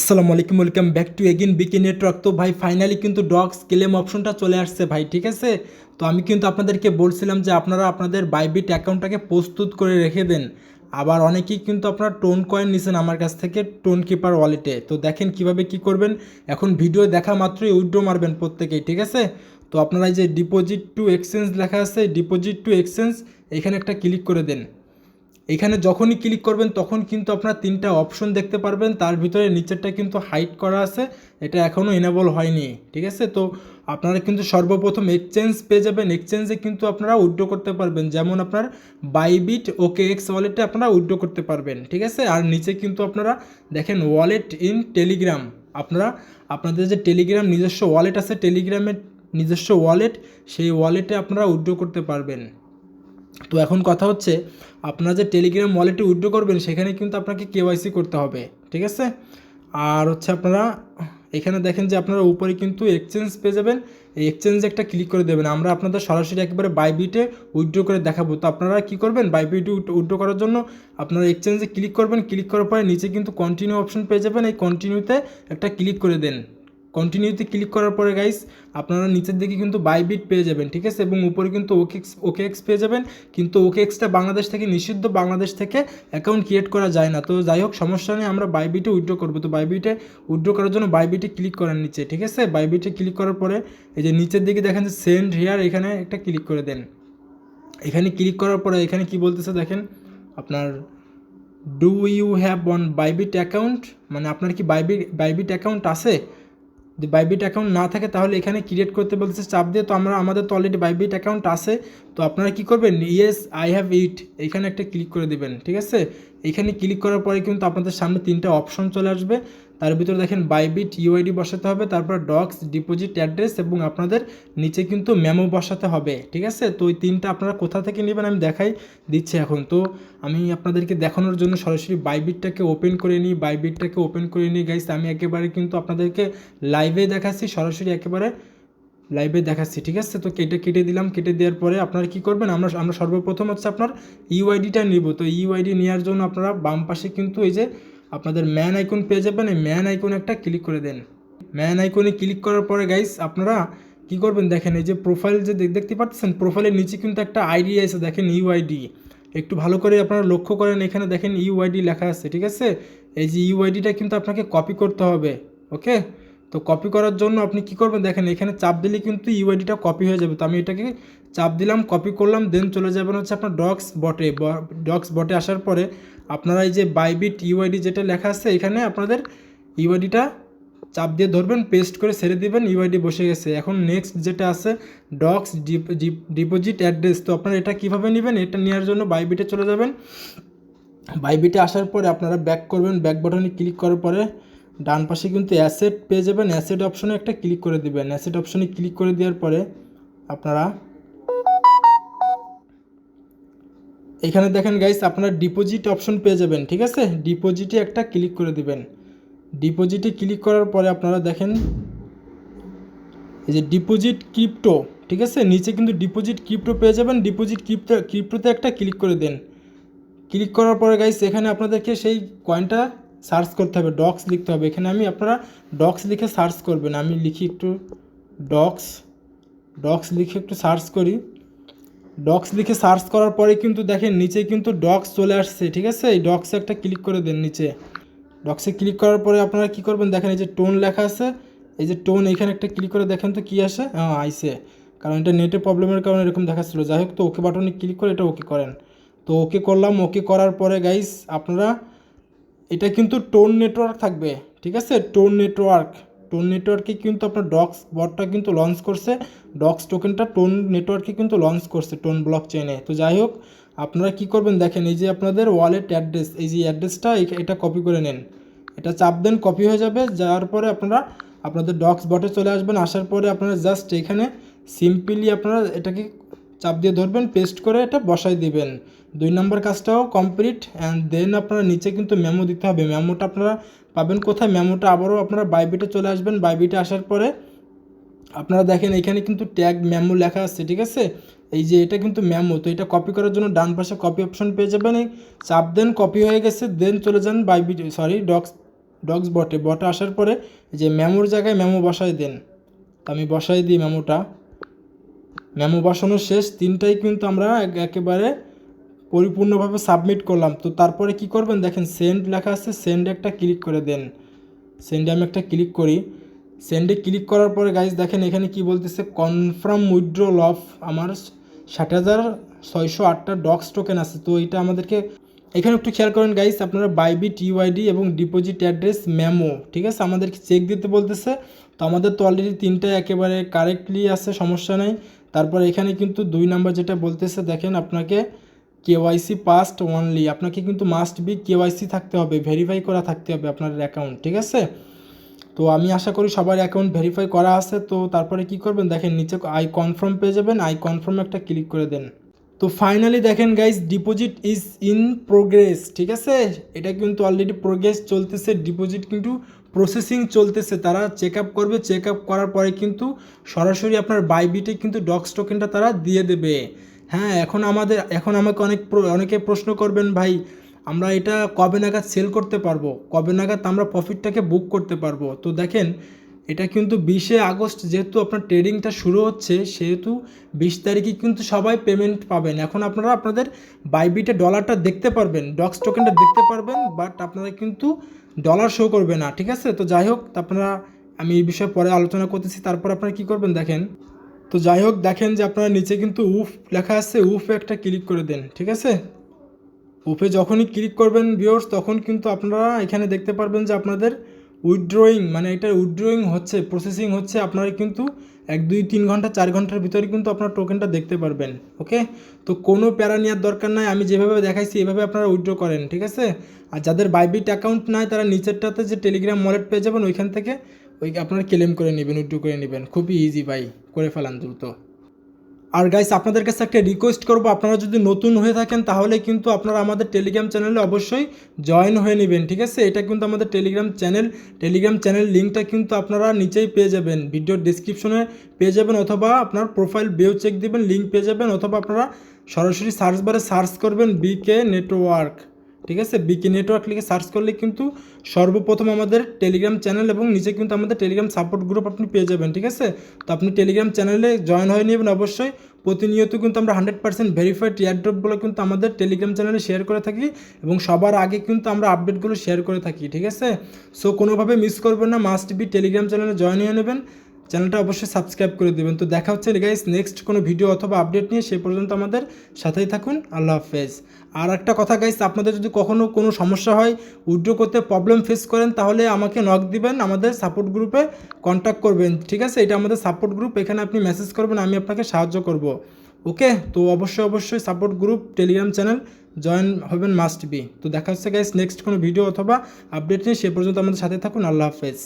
আসসালামু আলাইকুম, welcome back to again BK network. তো ভাই ফাইনালি কিন্তু ডগস ক্লেম অপশনটা চলে আসছে ভাই, ঠিক আছে। তো আমি কিন্তু আপনাদেরকে বলছিলাম যে আপনারা আপনাদের বাইবিট অ্যাকাউন্টটাকে প্রস্তুত করে রেখে দেন। আবার অনেকেই কিন্তু আপনারা টোন কয়েন নিছেন আমার কাছ থেকে টোন কিপার ওয়ালেটে। তো দেখেন কিভাবে কি করবেন। এখন ভিডিও দেখা মাত্রই উইথড্র মারবেন প্রত্যেকেই, ঠিক আছে। তো আপনারা এই যে ডিপোজিট টু এক্সচেঞ্জ লেখা আছে, ডিপোজিট টু এক্সচেঞ্জ এখানে একটা ক্লিক করে দেন। এখানে যখনই ক্লিক করবেন তখন কিন্তু আপনার তিনটা অপশন দেখতে পারবেন, তার ভিতরে নিচেরটা কিন্তু হাইড করা আছে, এটা এখনও এনেবল হয়নি, ঠিক আছে। তো আপনারা কিন্তু সর্বপ্রথম এক্সচেঞ্জ পেয়ে যাবেন, এক্সচেঞ্জে কিন্তু আপনারা উইথড্র করতে পারবেন, যেমন আপনার বাইবিট ওকে এক্স ওয়ালেটে আপনারা উইথড্র করতে পারবেন, ঠিক আছে। আর নিচে কিন্তু আপনারা দেখেন ওয়ালেট ইন টেলিগ্রাম, আপনারা আপনাদের যে টেলিগ্রাম নিজস্ব ওয়ালেট আছে, টেলিগ্রামের নিজস্ব ওয়ালেট, সেই ওয়ালেটে আপনারা উইথড্র করতে পারবেন। তো এখন কথা হচ্ছে আপনারা যে টেলিগ্রাম ওয়ালেটে উইথড্র করবেন সেখানে কিন্তু আপনাকে কেওয়াইসি করতে হবে, ঠিক আছে। আর হচ্ছে আপনারা এখানে দেখেন যে আপনারা উপরে কিন্তু এক্সচেঞ্জ পেয়ে যাবেন, এই এক্সচেঞ্জে একটা ক্লিক করে দেবেন। আমরা আপনাদের সরাসরি একেবারে বাইবিটে উইথড্র করে দেখাবো। তো আপনারা কী করবেন, বাইবিটে উইথড্র করার জন্য আপনারা এক্সচেঞ্জে ক্লিক করবেন, ক্লিক করার পরে নিচে কিন্তু কন্টিনিউ অপশন পেয়ে যাবেন, এই কন্টিনিউতে একটা ক্লিক করে দেন। কন্টিনিউতে ক্লিক করার পরে গাইস আপনারা নিচের দিকে কিন্তু বাইবিট পেয়ে যাবেন, ঠিক আছে, এবং উপরে কিন্তু ওকে এক্স পেয়ে যাবেন। কিন্তু ওকে এক্সটা বাংলাদেশ থেকে নিষিদ্ধ, বাংলাদেশ থেকে অ্যাকাউন্ট ক্রিয়েট করা যায় না। তো যাই হোক, সমস্যা নেই, আমরা বাইবিটে উইথড্র করবো। তো বাইবিটে উইথড্র করার জন্য বাইবিটে ক্লিক করার নিচে, ঠিক আছে। বাইবিটে ক্লিক করার পরে এই যে নিচের দিকে দেখেন যে সেন্ড হেয়ার, এখানে একটা ক্লিক করে দেন। এখানে ক্লিক করার পরে এখানে কি বলতেছে দেখেন, আপনার do you have one Bybit account, মানে আপনার কি বাইবিট অ্যাকাউন্ট আছে। যদি বাইবিট অ্যাকাউন্ট না থাকে তাহলে এখানে ক্রিয়েট করতে বলতেছে চাপ দিয়ে। তো আমাদের তো অলরেডি বাইবিট অ্যাকাউন্ট আছে। তো আপনারা কী করবেন, ইয়েস আই হ্যাভ ইট, এখানে একটা ক্লিক করে দেবেন, ঠিক আছে। এখানে ক্লিক করার পরে কিন্তু আপনাদের সামনে তিনটা অপশন চলে আসবে। তার ভিতরে দেখেন বাইবিট ইউআইডি বসাতে হবে, তারপর ডক্স, ডিপোজিট অ্যাড্রেস এবং আপনাদের নিচে কিন্তু মেমো বসাতে হবে, ঠিক আছে। তো ওই তিনটা আপনারা কোথা থেকে নেবেন আমি দেখাই দিচ্ছি এখন। তো আমি আপনাদেরকে দেখানোর জন্য সরাসরি বাইবিটটাকে ওপেন করে নিই, বাইবিটটাকে ওপেন করে নিই গাইস। আমি একেবারে কিন্তু আপনাদেরকে লাইভে দেখাচ্ছি, সরাসরি একেবারে লাইভে দেখাচ্ছি, ঠিক আছে। তো কেটে দিলাম, কেটে দেওয়ার পরে আপনারা কী করবেন, আমরা সর্বপ্রথম হচ্ছে আপনার ইউআইডিটা নিব। তো ইউআইডি নেওয়ার জন্য আপনারা বাম পাশে কিন্তু এই যে আপনাদের ম্যান আইকন পেয়ে যাবেন, এই ম্যান আইকনে একটা ক্লিক করে দেন। ম্যান আইকনে ক্লিক করার পরে গাইস আপনারা কী করবেন, দেখেন এই যে প্রোফাইল যে দেখতে পাচ্ছেন, প্রোফাইলের নিচে কিন্তু একটা আইডি আছে, দেখেন ইউআইডি। একটু ভালো করে আপনারা লক্ষ্য করেন, এখানে দেখেন ইউআইডি লেখা আছে, ঠিক আছে। এই যে ইউআইডিটা কিন্তু আপনাকে কপি করতে হবে, ওকে। তো কপি করার জন্য আপনি কি করবেন, দেখেন এখানে চাপ দিলে কিন্তু ইউআইডিটা কপি হয়ে যাবে। তো আমি এটাকে চাপ দিলাম, কপি করলাম, দেন চলে যাবেন হচ্ছে আপনার ডক্স বটে আসার পরে আপনারা এই যে বাইবিট ইউআইডি যেটা লেখা আছে এখানে আপনাদের ইউআইডিটা চাপ দিয়ে ধরবেন, পেস্ট করে ছেড়ে দিবেন, ইউআইডি বসে গেছে। এখন নেক্সট যেটা আছে ডক্স ডিপোজিট অ্যাড্রেস, তো আপনারা এটা কীভাবে নেবেন, এটা নেওয়ার জন্য বাইবিটে চলে যাবেন। বাইবিটে আসার পরে আপনারা ব্যাক করবেন, ব্যাক বাটনে ক্লিক করার পরে ডান পাশে কিন্তু অ্যাসেট পেয়ে যাবেন, অ্যাসেট অপশনে একটা ক্লিক করে দিবেন। অ্যাসেট অপশনে ক্লিক করে দেওয়ার পরে আপনারা এখানে দেখেন গাইস আপনারা ডিপোজিট অপশন পেয়ে যাবেন, ঠিক আছে। ডিপোজিটে একটা ক্লিক করে দিবেন। ডিপোজিটে ক্লিক করার পরে আপনারা দেখেন এই যে ডিপোজিট ক্রিপ্টো, ঠিক আছে, নিচে কিন্তু ডিপোজিট ক্রিপ্টো পেয়ে যাবেন। ডিপোজিট ক্রিপ্টোতে একটা ক্লিক করে দেন। ক্লিক করার পরে গাইস এখানে আপনাদেরকে সেই কয়েনটা সার্চ করতে হবে, ডক্স লিখতে হবে। এখানে আপনারা ডক্স লিখে সার্চ করবেন। আমি লিখি একটু ডক্স লিখে একটু সার্চ করি। ডক্স লিখে সার্চ করার পরে কিন্তু দেখেন নিচে কিন্তু ডক্স চলে আসছে, ঠিক আছে। এই ডক্সে একটা ক্লিক করে দেন। নিচে ডক্সে ক্লিক করার পরে আপনারা কী করবেন, দেখেন এই যে টোন লেখা আছে, এই যে টোন, এখানে একটা ক্লিক করে দেখেন তো কী আসে। আইসে, কারণ এটা নেটে প্রবলেমের কারণে এরকম দেখাচ্ছিলো। যাই হোক, তো ওকে বাটনে ক্লিক করে এটা ওকে করেন। তো ওকে করলাম। ওকে করার পরে গাইস আপনারা এটা কিন্তু টোন নেটওয়ার্ক থাকবে, ঠিক আছে। টোন নেটওয়ার্কে কিন্তু আপনার ডক্স বটটা কিন্তু লঞ্চ করছে, ডক্স টোকেনটা টোন নেটওয়ার্কে কিন্তু লঞ্চ করছে টোন ব্লক চেইনে। তো যাই হোক, আপনারা কি করবেন, দেখেন এই যে আপনাদের ওয়ালেট অ্যাড্রেস, এই যে অ্যাড্রেসটা এটা কপি করে নেন, এটা চাপ দেন, কপি হয়ে যাবে। যাওয়ার পরে আপনারা আপনাদের ডক্স বটে চলে আসবেন। আসার পরে আপনারা জাস্ট এখানে সিম্পলি আপনারা এটাকে চাপ দিয়ে ধরবেন, পেস্ট করে এটা বসাই দিবেন। 2 নম্বর কাজটাও কমপ্লিট। অ্যান্ড দেন আপনারা নিচে কিন্তু মেমো দিতে হবে। মেমোটা আপনারা পাবেন কোথায়, মেমোটা আবারও আপনারা বাইবিটে চলে আসবেন। বাইবিটে আসার পরে আপনারা দেখেন এখানে কিন্তু ট্যাগ মেমো লেখা আছে, ঠিক আছে। এই যে এটা কিন্তু মেমো, তো এটা কপি করার জন্য ডান পাশে কপি অপশন পেয়ে যাবেন, এই চাপ দেন, কপি হয়ে গেছে। দেন চলে যান ডগস বটে আসার পরে যে মেমোর জায়গায় মেমো বসাই দেন। তো আমি বসাই দিই মেমো বসানো শেষ, তিনটাই কিন্তু আমরা একেবারে পরিপূর্ণভাবে সাবমিট করলাম। তো তারপরে কি করবেন দেখেন সেন্ড লেখা আছে, সেন্ডে একটা ক্লিক করে দেন। সেন্ডে আমি একটা ক্লিক করি। সেন্ডে ক্লিক করার পরে গাইজ দেখেন এখানে কি বলতেছে, কনফার্ম উইথড্রল অফ আমার 60,608টা ডক্স টোকেন আছে। তো এটা আমাদেরকে এখানে একটু খেয়াল করেন গাইজ, আপনারা বাইবিট ইউআইডি এবং ডিপোজিট অ্যাড্রেস মেমো, ঠিক আছে, আমাদেরকে চেক দিতে বলতেছে। তো আমাদের তো অলরেডি তিনটায় একেবারে কারেক্টলি আছে, সমস্যা নেই। তারপর এখানে কিন্তু 2 নাম্বার যেটা বলতেছে দেখেন আপনাকে কেওয়াইসি পাস্ট অনলি, আপনাকে কিন্তু মাস্ট বি কেওয়াইসি থাকতে হবে, ভেরিফাই করা থাকতে হবে আপনার অ্যাকাউন্ট, ঠিক আছে। তো আমি আশা করি সবার অ্যাকাউন্ট ভেরিফাই করা আছে। তো তারপরে কি করবেন দেখেন নিচে আই কনফার্ম পেয়ে যাবেন, আই কনফার্ম একটা ক্লিক করে দেন। তো ফাইনালি দেখেন guys deposit is in progress, ঠিক আছে, এটা কিন্তু অলরেডি প্রোগ্রেস চলতেছে, ডিপোজিট কিন্তু প্রসেসিং চলতেছে, তারা চেক আপ করবে, চেক আপ করার পরে কিন্তু সরাসরি আপনার বাইবিটে কিন্তু ডক্স টোকেনটা তারা দিয়ে দেবে। হ্যাঁ, এখন আমাকে অনেকে প্রশ্ন করবেন ভাই আমরা এটা কবে নাগাদ সেল করতে পারবো, কবে নাগাদ আমরা প্রফিটটাকে বুক করতে পারবো। তো দেখেন এটা কিন্তু 20শে আগস্ট যেহেতু আপনার ট্রেডিংটা শুরু হচ্ছে, সেহেতু 20 তারিখে কিন্তু সবাই পেমেন্ট পাবেন। এখন আপনারা আপনাদের বাইবিটে ডলারটা দেখতে পারবেন, ডক্স টোকেনটা দেখতে পারবেন, বাট আপনারা কিন্তু ডলার শো করবে না, ঠিক আছে। তো যাই হোক, আপনারা আমি এই বিষয়ে পরে আলোচনা করতেছি। তারপর আপনারা কী করবেন দেখেন, তো যাই হোক দেখেন যে আপনারা নিচে কিন্তু উফ লেখা আছে, উফে একটা ক্লিক করে দেন, ঠিক আছে। উফে যখনই ক্লিক করবেন ভিউয়ার্স, তখন কিন্তু আপনারা এখানে দেখতে পারবেন যে আপনাদের উইথড্রয়িং, মানে এটা উইথড্রয়িং হচ্ছে, প্রসেসিং হচ্ছে। আপনারা কিন্তু 1 2 3 ঘন্টা 4 ঘন্টার ভিতরে কিন্তু আপনার টোকেনটা দেখতে পারবেন। ওকে, তো কোনো প্যারা নেওয়ার দরকার নাই, আমি যেভাবে দেখাইছি এভাবে আপনারা উইথড্র করেন, ঠিক আছে। আর যাদের বাইবিট অ্যাকাউন্ট নাই তারা নিচেরটাতে যে টেলিগ্রাম ওয়ালেট পেয়ে যাবেন, ওইখান থেকে আপনারা ক্লেম করে নেবেন, উইথড্র করে নেবেন, খুবই ইজি ভাই, করে ফেলান দ্রুত। আর গাইস আপনাদের কাছে একটা রিকোয়েস্ট করবো, আপনারা যদি নতুন হয়ে থাকেন তাহলে কিন্তু আপনারা আমাদের টেলিগ্রাম চ্যানেলে অবশ্যই জয়েন হয়ে নেবেন, ঠিক আছে। এটা কিন্তু আমাদের টেলিগ্রাম চ্যানেল লিঙ্কটা কিন্তু আপনারা নিচেই পেয়ে যাবেন, ভিডিওর ডিসক্রিপশনে পেয়ে যাবেন, অথবা আপনার প্রোফাইল বেও চেক দিবেন, লিঙ্ক পেয়ে যাবেন, অথবা আপনারা সরাসরি সার্চ বারে সার্চ করবেন বিকে নেটওয়ার্ক, ঠিক আছে। বিকে নেটওয়ার্ক লিখে সার্চ করলে কিন্তু সর্বপ্রথম আমাদের টেলিগ্রাম চ্যানেল এবং নিচে কিন্তু আমাদের টেলিগ্রাম সাপোর্ট গ্রুপ আপনি পেয়ে যাবেন, ঠিক আছে। তো আপনি টেলিগ্রাম চ্যানেলে জয়েন হয়ে নেবেন অবশ্যই। প্রতিনিয়ত কিন্তু আমরা 100% ভেরিফাইড এয়ারড্রপগুলো কিন্তু আমাদের টেলিগ্রাম চ্যানেলে শেয়ার করে থাকি, এবং সবার আগে কিন্তু আমরা আপডেটগুলো শেয়ার করে থাকি, ঠিক আছে। সো কোনোভাবে মিস করবেন না, মাস্ট বি টেলিগ্রাম চ্যানেলে জয়েন হয়ে নেবেন, চ্যানেলটা অবশ্যই সাবস্ক্রাইব করে দেবেন। তো দেখা হচ্ছে গাইস নেক্সট কোনো ভিডিও অথবা আপডেট নিয়ে, সে পর্যন্ত আমাদের সাথেই থাকুন। আল্লাহ হাফেজ। আর একটা কথা গাইস, আপনাদের যদি কখনও কোনো সমস্যা হয়, উইথড্র করতে প্রবলেম ফেস করেন, তাহলে আমাকে নক দিবেন, আমাদের সাপোর্ট গ্রুপে কন্ট্যাক্ট করবেন, ঠিক আছে। এটা আমাদের সাপোর্ট গ্রুপ, এখানে আপনি মেসেজ করবেন, আমি আপনাকে সাহায্য করব। ওকে, তো অবশ্যই support group Telegram channel join হবেন, মাস্ট বি। তো দেখা হচ্ছে গাইস নেক্সট কোনো ভিডিও অথবা আপডেট নিয়ে, সে পর্যন্ত আমাদের সাথে থাকুন। আল্লাহ হাফেজ।